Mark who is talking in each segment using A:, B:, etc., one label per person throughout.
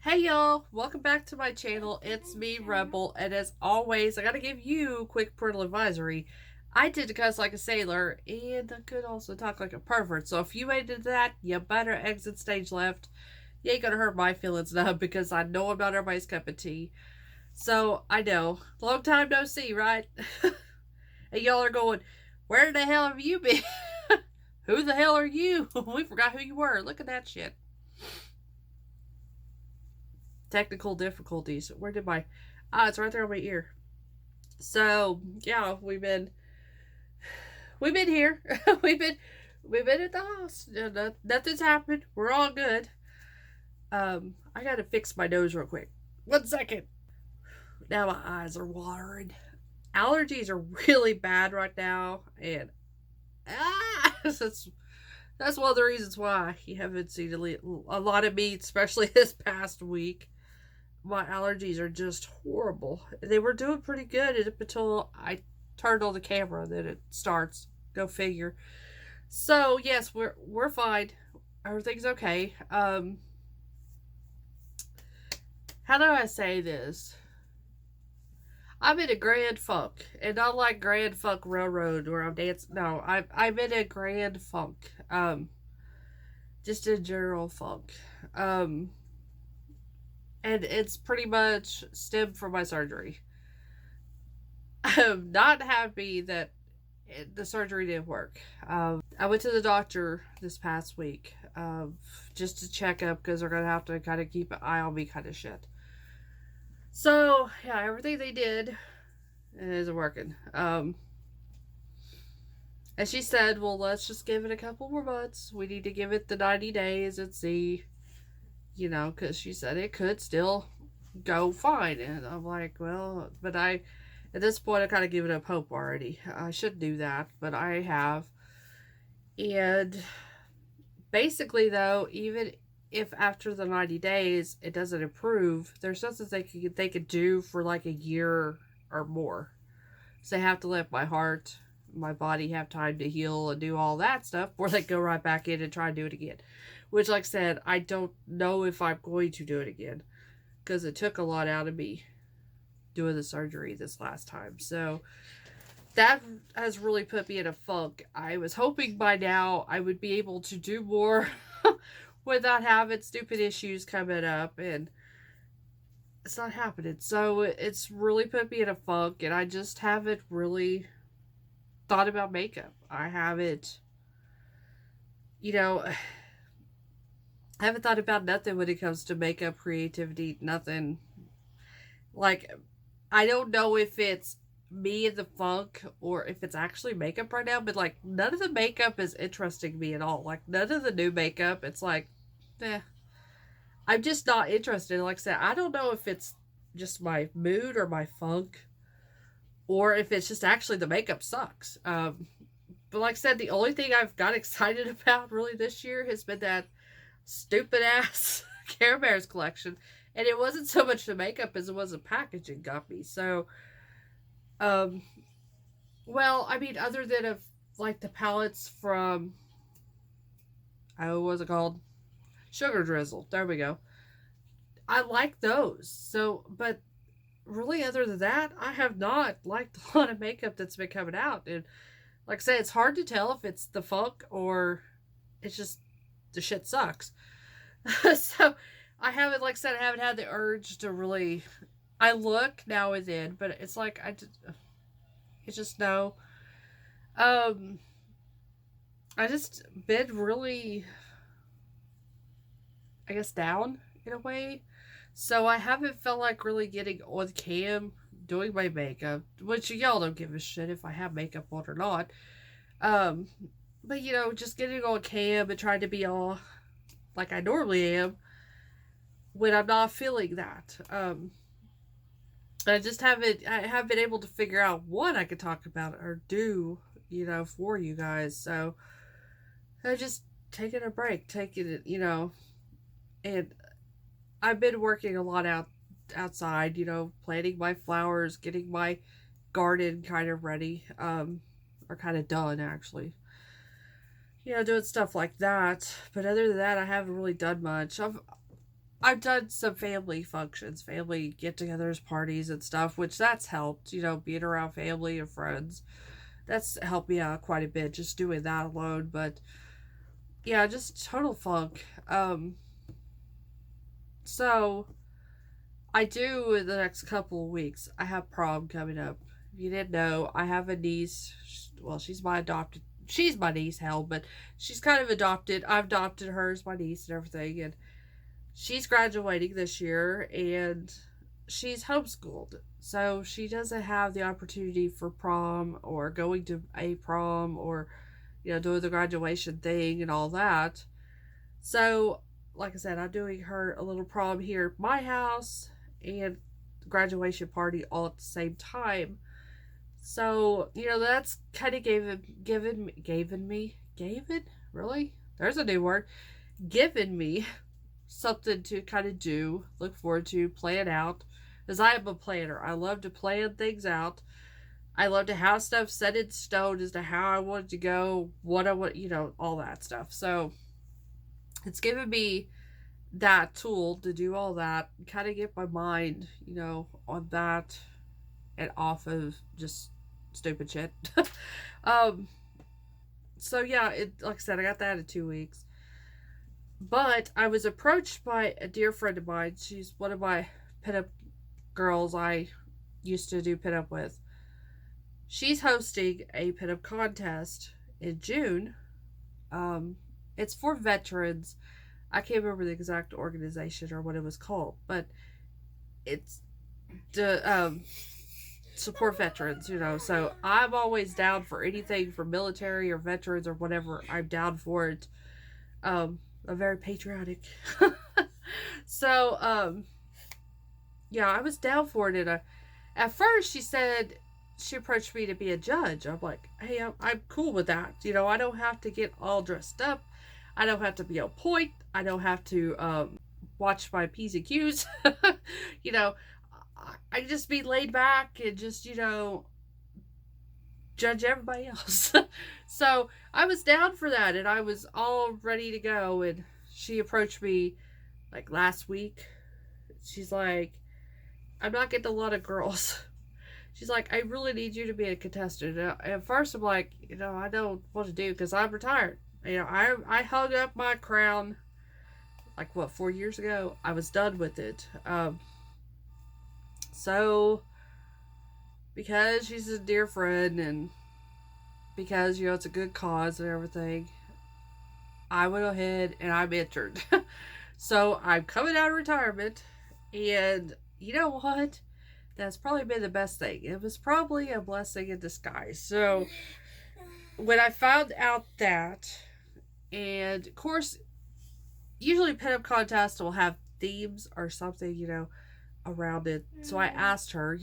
A: Hey y'all, welcome back to my channel. It's me, Rebel, and as always, I gotta give you a quick parental advisory. I did cuss like a sailor, and I could also talk like a pervert. So if you made it to that, you better exit stage left. You ain't gonna hurt my feelings now because I know I'm not everybody's cup of tea. So I know, long time no see, right? And y'all are going, where the hell have you been? Who the hell are you? We forgot who you were. Look at that shit. Technical difficulties. Where did my it's right there on my ear. So yeah, we've been here. we've been we've been at the house. Nothing's happened. We're all good. I gotta fix my nose real quick. 1 second. Now my eyes are watering. Allergies are really bad right now, and that's one of the reasons why you haven't seen a lot of me, especially this past week. My allergies are just horrible. They were doing pretty good up until I turned on the camera. Then it starts. Go figure. So yes, we're fine. Everything's okay. How do I say this? I'm in a grand funk, and not like Grand Funk Railroad where I'm dancing. No, I'm in a grand funk. Just a general funk. Um, and it's pretty much stemmed from my surgery. I'm not happy that the surgery didn't work. I went to the doctor this past week just to check up because they're going to have to kind of keep an eye on me, kind of shit. So, yeah, everything they did isn't working. And she said, well, let's just give it a couple more months. We need to give it the 90 days and see, because she said it could still go fine. And I'm like, well, but at this point, I kind of given up hope already. I should do that, but I have. And basically, though, even if after the 90 days it doesn't improve, there's nothing they could do for like a year or more. So they have to let my body have time to heal and do all that stuff before they go right back in and try and do it again. Which, like I said, I don't know if I'm going to do it again because it took a lot out of me doing the surgery this last time. So that has really put me in a funk. I was hoping by now I would be able to do more without having stupid issues coming up, and it's not happening. So it's really put me in a funk, and I just haven't really thought about makeup. I haven't, you know, I haven't thought about nothing when it comes to makeup creativity, nothing. Like, I don't know if it's me in the funk or if it's actually makeup right now, but like none of the makeup is interesting me at all. Like none of the new makeup, it's like, eh, I'm just not interested. Like I said, I don't know if it's just my mood or my funk or if it's just actually the makeup sucks. But like I said, the only thing I've got excited about really this year has been that stupid ass Care Bears collection. And it wasn't so much the makeup as it was the packaging got me. So, um, well, I mean, other than of like the palettes from, oh, what was it called? Sugar Drizzle. There we go. I like those. So, but really, other than that, I have not liked a lot of makeup that's been coming out. And like I said, it's hard to tell if it's the funk or it's just the shit sucks. So I haven't, like I said, I haven't had the urge to really. I look now and then, but it's like it's just no. Um, I just been really, I guess, down in a way. So I haven't felt like really getting on cam doing my makeup, which y'all don't give a shit if I have makeup on or not. Um, but just getting on cam and trying to be all like I normally am when I'm not feeling that. I just haven't been able to figure out what I could talk about or do, for you guys. So I just taking a break, taking it, and I've been working a lot outside, planting my flowers, getting my garden kind of ready, or kind of done actually. Doing stuff like that. But other than that, I haven't really done much. I've done some family functions, family get-togethers, parties, and stuff, which that's helped. Being around family and friends, that's helped me out quite a bit. Just doing that alone, but yeah, just total funk. So I do in the next couple of weeks. I have prom coming up. If you didn't know, I have a niece. Well, she's my adopted. She's my niece, hell, but she's kind of adopted. I've adopted her as my niece and everything, and she's graduating this year, and she's homeschooled, so she doesn't have the opportunity for prom or going to a prom or doing the graduation thing and all that. So, like I said, I'm doing her a little prom here at my house and graduation party all at the same time. So, that's kind of given really? There's a new word. Given me something to kind of do, look forward to, plan out. Because I am a planner. I love to plan things out. I love to have stuff set in stone as to how I want it to go, what I want, all that stuff. So it's given me that tool to do all that, kind of get my mind, on that and off of just stupid shit. um, so yeah, like I said, I got that in 2 weeks. But I was approached by a dear friend of mine. She's one of my pinup girls I used to do pinup with. She's hosting a pinup contest in June. It's for veterans. I can't remember the exact organization or what it was called, but it's to support veterans, So I'm always down for anything for military or veterans or whatever. I'm down for it. I'm very patriotic. So, yeah, I was down for it. And at first, she approached me to be a judge. I'm like, hey, I'm cool with that. I don't have to get all dressed up. I don't have to be on point. I don't have to watch my P's and Q's. I just be laid back and just, judge everybody else. So I was down for that, and I was all ready to go. And she approached me like last week. She's like, I'm not getting a lot of girls. She's like, I really need you to be a contestant. At first, I'm like, I don't want to do because I'm retired. I hung up my crown like 4 years ago. I was done with it. So because she's a dear friend and because it's a good cause and everything, I went ahead and I'm entered. So I'm coming out of retirement, and you know what? That's probably been the best thing. It was probably a blessing in disguise. So when I found out that, and of course, usually pinup contests will have themes or something, around it. So I asked her,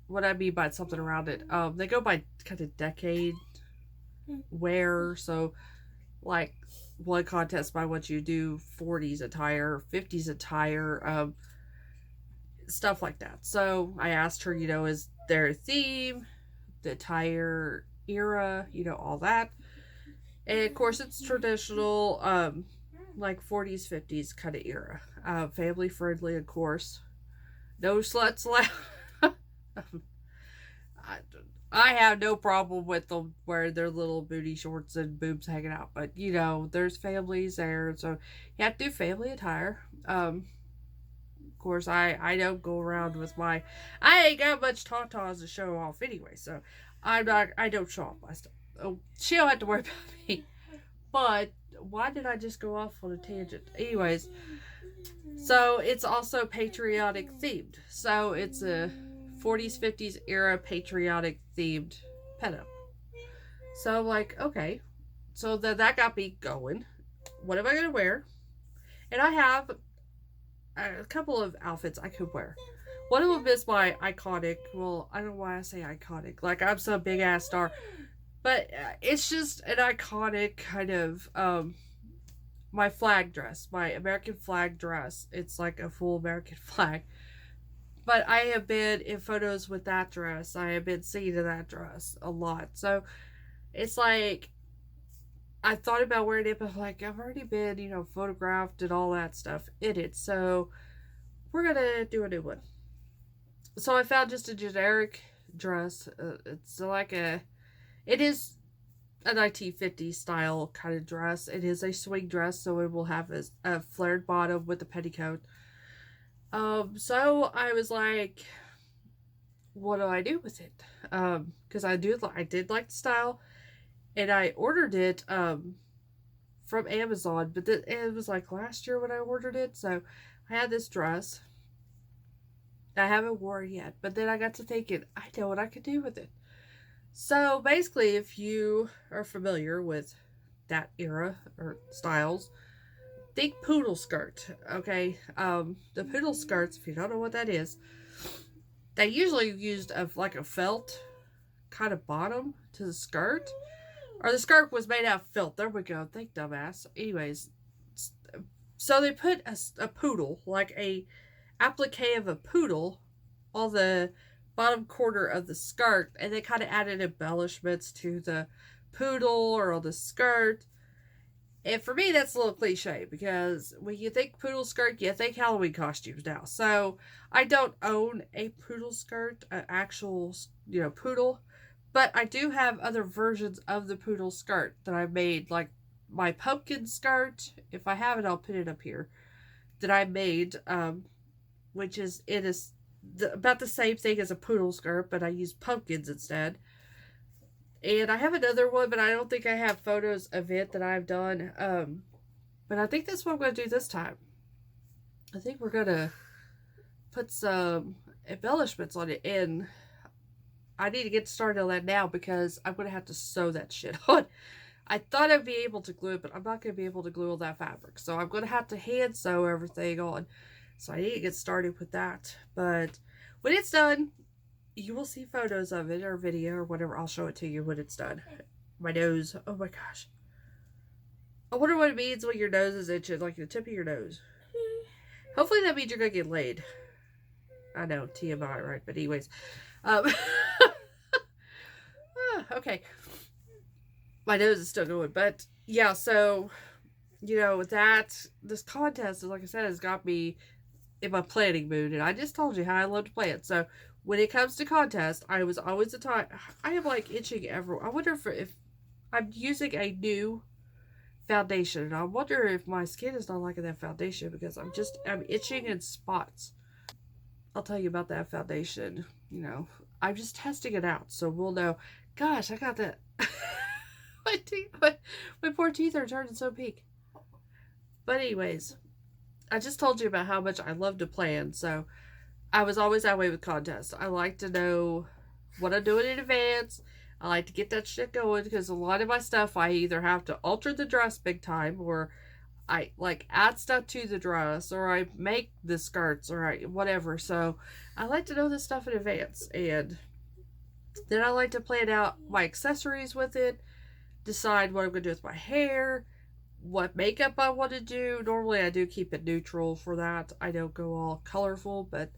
A: what I mean by something around it. They go by kind of decade wear. So, like, one contest by what you do, 40s attire, 50s attire, stuff like that. So I asked her, is there a theme, the attire era, all that. And of course, it's traditional, like 40s, 50s kind of era. Family friendly, of course. No sluts allowed. I have no problem with them wearing their little booty shorts and boobs hanging out, but there's families there, so you have to do family attire. Of course, I don't go around with I ain't got much tatas to show off anyway, so I don't show off my stuff. Oh, she don't have to worry about me. But why did I just go off on a tangent? Anyways, so it's also patriotic themed. So it's a 40s, 50s era patriotic themed pinup. So I'm like, okay. So that got me going. What am I going to wear? And I have a couple of outfits I could wear. One of them is my iconic, well, I don't know why I say iconic. Like, I'm some big ass star. But it's just an iconic kind of, my flag dress, my American flag dress. It's like a full American flag. But I have been in photos with that dress. I have been seen in that dress a lot. So it's like, I thought about wearing it, but like I've already been, photographed and all that stuff in it. So we're gonna do a new one. So I found just a generic dress. It's like it is a 1950s style kind of dress. It is a swing dress, so it will have a flared bottom with a petticoat. So I was like, what do I do with it? Because I did like the style, and I ordered it from Amazon, but it was like last year when I ordered it. So I had this dress. I haven't worn it yet, but then I got to thinking, I know what I could do with it. So basically, if you are familiar with that era or styles, think poodle skirt. Okay, the poodle skirts. If you don't know what that is, they usually used like a felt kind of bottom to the skirt, or the skirt was made out of felt. There we go. Think, dumbass. Anyways, so they put a poodle, like a applique of a poodle, on the bottom corner of the skirt, and they kind of added embellishments to the poodle or on the skirt. And for me, that's a little cliche because when you think poodle skirt, you think Halloween costumes now. So I don't own a poodle skirt, an actual, poodle, but I do have other versions of the poodle skirt that I made, like my pumpkin skirt. If I have it, I'll put it up here. That I made, which is about the same thing as a poodle skirt, but I use pumpkins instead. And I have another one, but I don't think I have photos of it that I've done. But I think that's what I'm going to do this time. I think we're going to put some embellishments on it, and I need to get started on that now because I'm going to have to sew that shit on. I thought I'd be able to glue it, but I'm not going to be able to glue all that fabric. So I'm going to have to hand sew everything on. So I need to get started with that. But when it's done, you will see photos of it or video or whatever. I'll show it to you when it's done. My nose. Oh my gosh. I wonder what it means when your nose is itching, like the tip of your nose. Hopefully that means you're going to get laid. I know, TMI, right? But anyways. Okay. My nose is still going. But yeah, so, this contest, like I said, has got me in my planning mood. And I just told you how I love to plan. So when it comes to contests, I was always the time. I am like itching everywhere. I wonder if I'm using a new foundation, and I wonder if my skin is not liking that foundation because I'm itching in spots. I'll tell you about that foundation. I'm just testing it out, so we'll know. Gosh, I got that. my poor teeth are turning so pink. But anyways, I just told you about how much I love to plan, so I was always that way with contests. I like to know what I'm doing in advance. I like to get that shit going because a lot of my stuff I either have to alter the dress big time, or I like add stuff to the dress, or I make the skirts, or whatever. So I like to know this stuff in advance, and then I like to plan out my accessories with it, decide what I'm going to do with my hair, what makeup I want to do. Normally I do keep it neutral for that. I don't go all colorful, but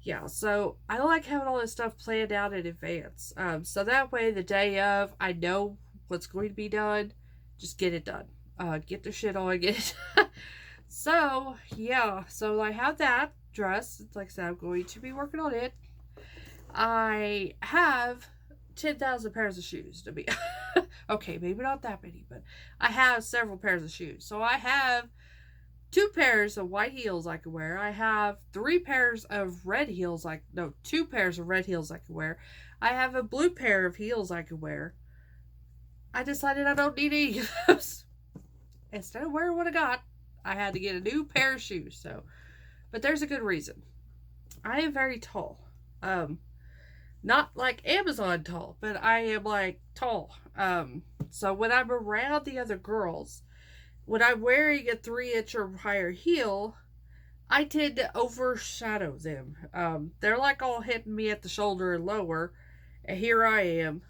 A: yeah, so I like having all this stuff planned out in advance. So that way the day of, I know what's going to be done. Just get it done. Get the shit on, get it. So, yeah, so I have that dress. Like I said, I'm going to be working on it. I have 10,000 pairs of shoes to be okay, maybe not that many, but I have several pairs of shoes. So I have 2 pairs of white heels I can wear. I have 3 pairs of red heels 2 pairs of red heels I can wear. I have a blue pair of heels I can wear. I decided I don't need any of those. Instead of wearing what I got, I had to get a new pair of shoes. So, but there's a good reason. I am very tall. Not like Amazon tall, but I am like tall. So when I'm around the other girls, when I'm wearing a 3-inch or higher heel, I tend to overshadow them. They're like all hitting me at the shoulder and lower, and here I am.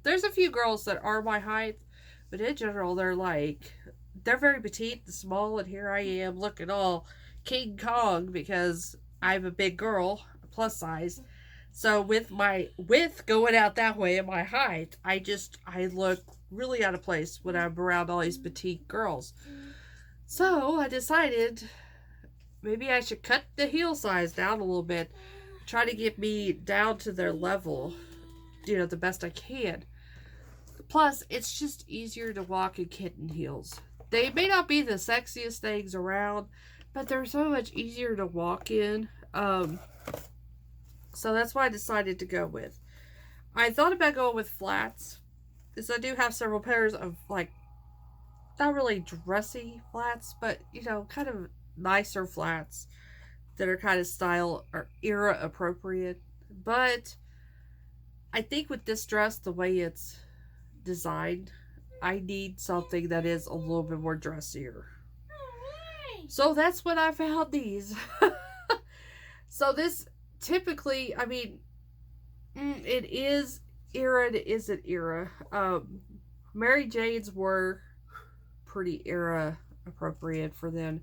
A: There's a few girls that are my height, but in general, they're very petite and small, and here I am looking all King Kong because I'm a big girl, plus size. So with my width going out that way and my height, I look really out of place when I'm around all these petite girls. So I decided maybe I should cut the heel size down a little bit, try to get me down to their level, the best I can. Plus, it's just easier to walk in kitten heels. They may not be the sexiest things around, but they're so much easier to walk in. So that's why I decided to go with. I thought about going with flats, because I do have several pairs of, like, not really dressy flats, but, kind of nicer flats that are kind of style or era appropriate. But I think with this dress, the way it's designed, I need something that is a little bit more dressier. So that's when I found these. So this typically, I mean, it is era, it isn't era. Mary Jane's were pretty era appropriate for them.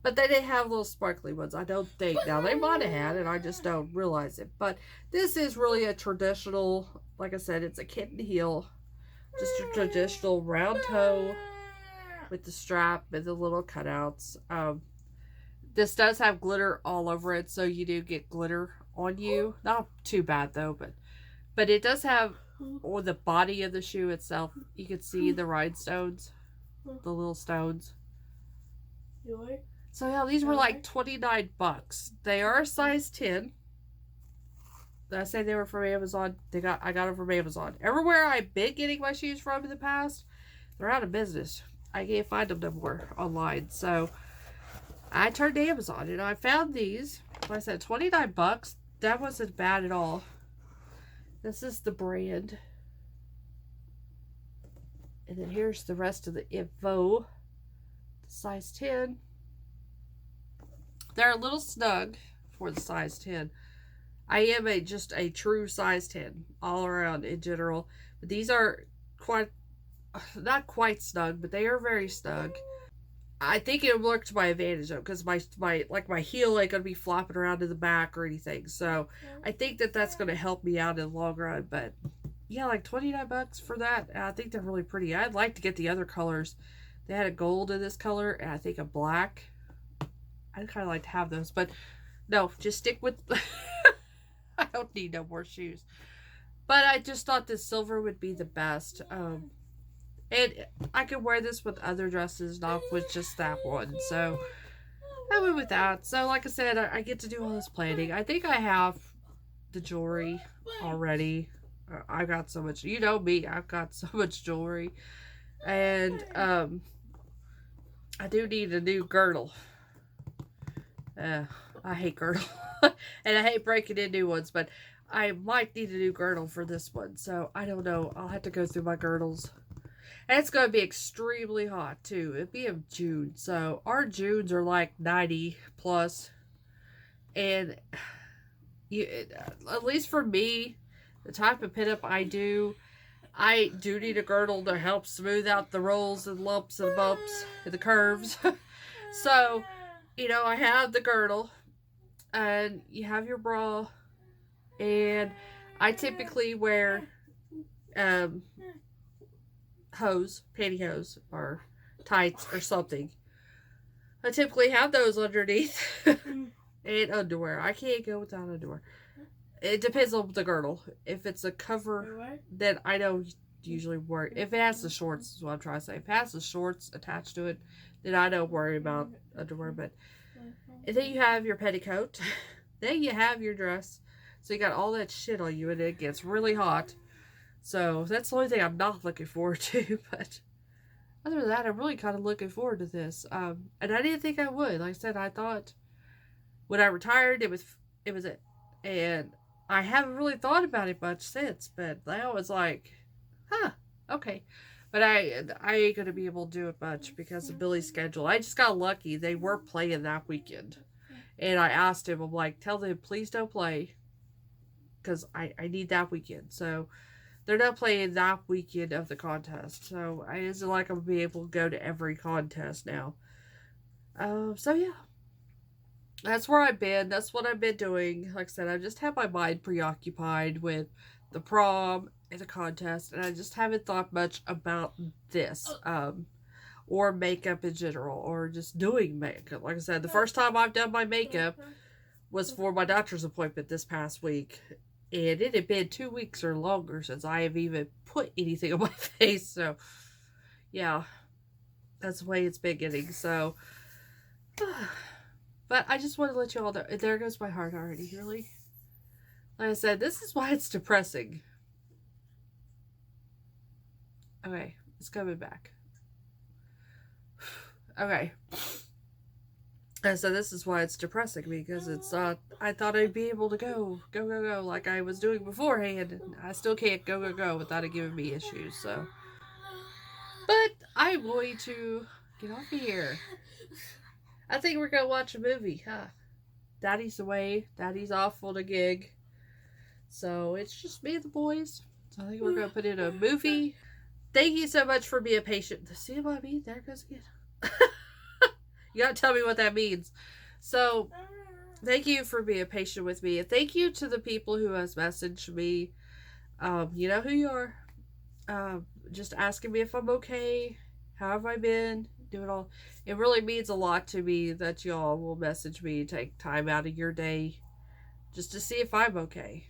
A: But they didn't have little sparkly ones, I don't think. Now, they might have had it, I just don't realize it. But this is really a traditional, like I said, it's a kitten heel. Just a traditional round toe with the strap and the little cutouts. This does have glitter all over it, so you do get glitter on you. Not too bad, though, but it does have, on the body of the shoe itself, you can see the rhinestones, the little stones. So yeah, these were like $29. They are a size 10. Did I say they were from Amazon? I got them from Amazon. Everywhere I've been getting my shoes from in the past, they're out of business. I can't find them no more online. So I turned to Amazon and I found these. Like I said, $29. That wasn't bad at all. This is the brand. And then here's the rest of the info. Size 10. They're a little snug for the size 10. I am just a true size 10 all around in general. But these are not quite snug, but they are very snug. I think it worked to my advantage though, because my heel ain't gonna be flopping around in the back or anything. So I think that's gonna help me out in the long run. But yeah, like $29 for that. I think they're really pretty. I'd like to get the other colors. They had a gold in this color and I think a black. I'd kind of like to have those, but no, just stick with. I don't need no more shoes. But I just thought this silver would be the best. And I could wear this with other dresses, not with just that one. So I went with that. So like I said, I get to do all this planning. I think I have the jewelry already. I got so much, you know me, I've got so much jewelry. And I do need a new girdle. I hate girdle. And I hate breaking in new ones, but I might need a new girdle for this one. So I don't know. I'll have to go through my girdles. And it's going to be extremely hot too. It'd be in June. So our Junes are like 90 plus. And at least for me, the type of pinup I do need a girdle to help smooth out the rolls and lumps and bumps and the curves. So, I have the girdle. And you have your bra, and I typically wear pantyhose, or tights or something. I typically have those underneath, and underwear. I can't go without underwear. It depends on the girdle. If it's a cover, then I don't usually worry. If it has the shorts, is what I'm trying to say. If it has the shorts attached to it, then I don't worry about underwear, but. And then you have your petticoat. Then you have your dress. So you got all that shit on you and it gets really hot. So that's the only thing I'm not looking forward to. But other than that, I'm really kind of looking forward to this. And I didn't think I would. Like I said, I thought when I retired, it was it. And I haven't really thought about it much since. But now it's like, okay. But I ain't going to be able to do it much because of Billy's schedule. I just got lucky. They were playing that weekend. And I asked him, I'm like, tell them, please don't play. Because I need that weekend. So, they're not playing that weekend of the contest. So, I isn't like I'm going to be able to go to every contest now. So, yeah. That's where I've been. That's what I've been doing. Like I said, I just have my mind preoccupied with the prom and the contest, and I just haven't thought much about this. Or makeup in general, or just doing makeup. Like I said, the first time I've done my makeup was for my doctor's appointment this past week, and it had been 2 weeks or longer since I have even put anything on my face. So, yeah, that's the way it's been getting. So, but I just want to let you all know. There goes my heart already, really. Like I said, this is why it's depressing. Okay, it's coming back. Okay. And so this is why it's depressing, because it's not, I thought I'd be able to go like I was doing beforehand, and I still can't go without it giving me issues, so. But I'm going to get off of here. I think we're going to watch a movie, huh? Daddy's away. Daddy's off on a gig. So it's just me and the boys. So I think we're going to put in a movie. Thank you so much for being patient. See what I mean? There it goes again. You gotta tell me what that means. So, thank you for being patient with me. And thank you to the people who has messaged me. You know who you are. Just asking me if I'm okay. How have I been? Do it all. It really means a lot to me that y'all will message me, take time out of your day just to see if I'm okay.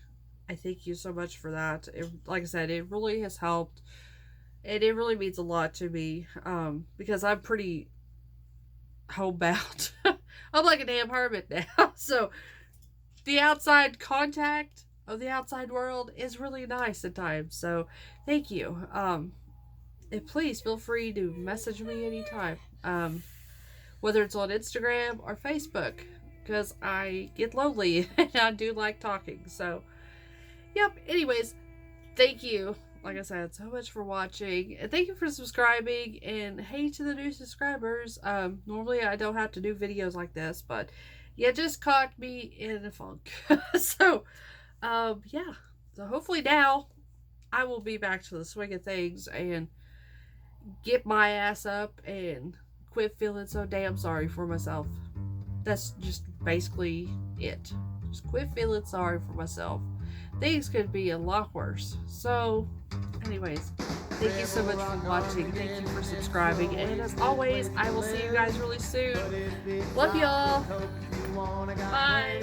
A: I thank you so much for that. Like I said, it really has helped. And it really means a lot to me. Because I'm pretty homebound. I'm like a damn hermit now. So the outside contact of the outside world is really nice at times. So thank you. And please feel free to message me anytime. Whether it's on Instagram or Facebook. Because I get lonely and I do like talking. So, yep. Anyways, thank you. Like I said, so much for watching, and thank you for subscribing, and hey to the new subscribers. Normally I don't have to do videos like this, but you just caught me in a funk. So, yeah. So hopefully now I will be back to the swing of things and get my ass up and quit feeling so damn sorry for myself. That's just basically it. Just quit feeling sorry for myself. Things could be a lot worse. So, anyways, thank you so much for watching. Thank you for subscribing. And as always, I will see you guys really soon. Love y'all. Bye.